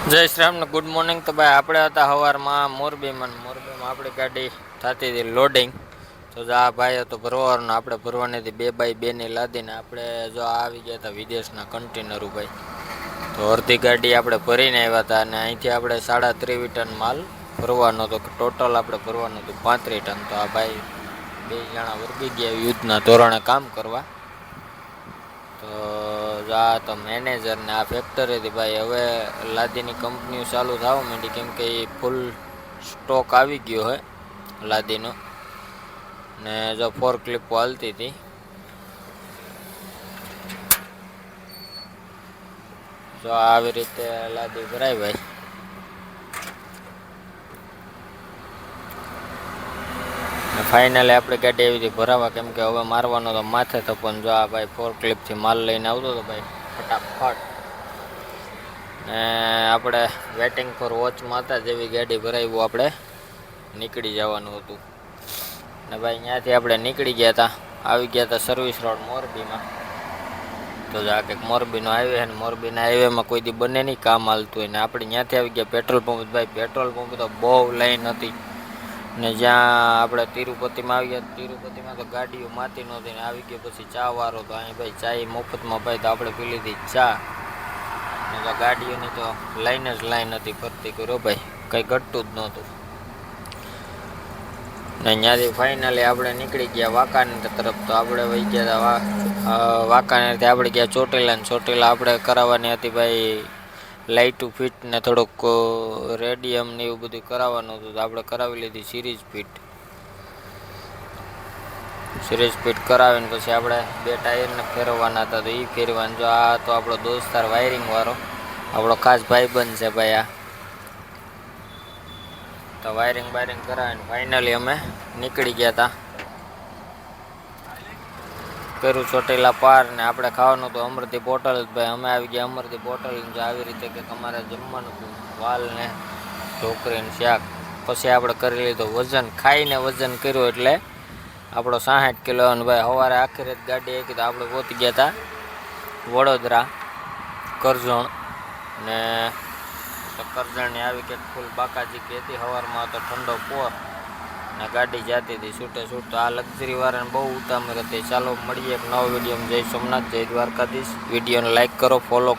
જય શ્રી રામ ને good morning. તો ભાઈ આપણે હતા સવારમાં મોરબીમાં આપણી ગાડી થતી હતી લોડિંગ. તો આ ભાઈ તો ભરવાનું આપણે ભરવાની હતી 2x2 ની લાદીને આપણે જો આવી ગયા હતા વિદેશના કન્ટેનરો ભાઈ. તો અડધી ગાડી આપણે ભરીને આવ્યા હતા અને અહીંથી આપણે 33.5 ટન માલ ભરવાનો હતો. ટોટલ આપણે ભરવાનું હતું 35 ટન. તો આ ભાઈ 2 જણા વર્ગી ગયા યુદ્ધના ધોરણે કામ કરવા. તો આ તો મેનેજર ને આ ફેક્ટરી હતી ભાઈ. હવે લાદીની કંપનીઓ ચાલુ થવા માંડી કેમ કે એ ફૂલ સ્ટોક આવી ગયો હોય લાદીનો. ને જો ફોર ક્લિપો હાલતી હતી. જો આવી રીતે લાદી ભરાય ભાઈ. ફાઇનલી આપણી ગાડી આવી હતી ભરાવા કેમ કે હવે મારવાનો તો માથે તો પણ જો આ ભાઈ ફોર ક્લિપથી માલ લઈને આવતો હતો ભાઈ ફટાફટ. ને આપણે વેટિંગ ફોર વોચમાં હતા જેવી ગાડી ભરાવી આપણે નીકળી જવાનું હતું. ને ભાઈ ત્યાંથી આપણે નીકળી ગયા હતા, આવી ગયા હતા સર્વિસ રોડ મોરબીમાં. તો આ કંઈક મોરબીનો હાઈવે છે ને મોરબીના હાઈવેમાં કોઈ દી બને નહીં કામ હાલતું હોય. ને આપણે ત્યાંથી આવી ગયા પેટ્રોલ પંપ. ભાઈ પેટ્રોલ પંપ તો બહુ લાઈન હતી. ને જ્યાં આપણે તિરુપતિમાં આવી ગયા તિરુપતિમાં તો ગાડીઓ માતી નહોતી. ને આવી ગયો પછી ચા વાળો તો અહીં ભાઈ ચા મફતમાં ભાઈ તો આપણે પી લીધી ચા. ને તો ગાડીઓની તો લાઈન જ લાઈન હતી ફરતી કર્યો ભાઈ, કંઈ ઘટતું જ નહોતું. ને ત્યાંથી ફાઇનલી આપણે નીકળી ગયા વાંકાનેર તરફ. તો આપણે વહી ગયા હતા વાંકાનેરથી આપણે ગયા ચોટીલા. ને ચોટીલા આપણે કરાવવાની હતી ભાઈ લાઇટું ફિટ ને થોડુંક રેડિયમ ને એવું બધું કરાવવાનું હતું. તો આપણે કરાવી લીધી સિરીઝ ફિટ કરાવીને પછી આપણે 2 ટાયરને ફેરવવાના હતા. તો એ ફેરવાનું. જો આ તો આપણો દોસ્તાર વાયરિંગ વાળો આપણો ખાસ ભાઈબંધ છે ભાઈ આ. તો વાયરિંગ કરાવીને ફાઇનલી અમે નીકળી ગયા હતા. કર્યું ચોટીલા પાર. ને આપણે ખાવાનું તો અમરદીપ હોટલ જ ભાઈ. અમે આવી ગયા અમરદીપ હોટલ. જો આવી રીતે કે તમારે જમવાનું હતું વાલ ને ઢોકરી ને શાક. પછી આપણે કરી લીધું વજન. ખાઈને વજન કર્યું એટલે આપણો 60 કિલો. અને ભાઈ સવારે આખી રાત ગાડી આવી તો આપણે પહોંચી ગયા હતા વડોદરા કરજણ. ને કરજણની આવી કે ફૂલ બાકાજી કે હતી. સવારમાં તો ઠંડો પોર ને ગાડી જતી હતી છૂટે છૂટ. તો આ લક્ઝરી વાળાને બહુ ઉતામળ હતી. ચાલો મળીએ એક નવો વિડીયો. જય સોમનાથ, જય દ્વારકાધીશ. વિડીયોને લાઈક કરો, ફોલો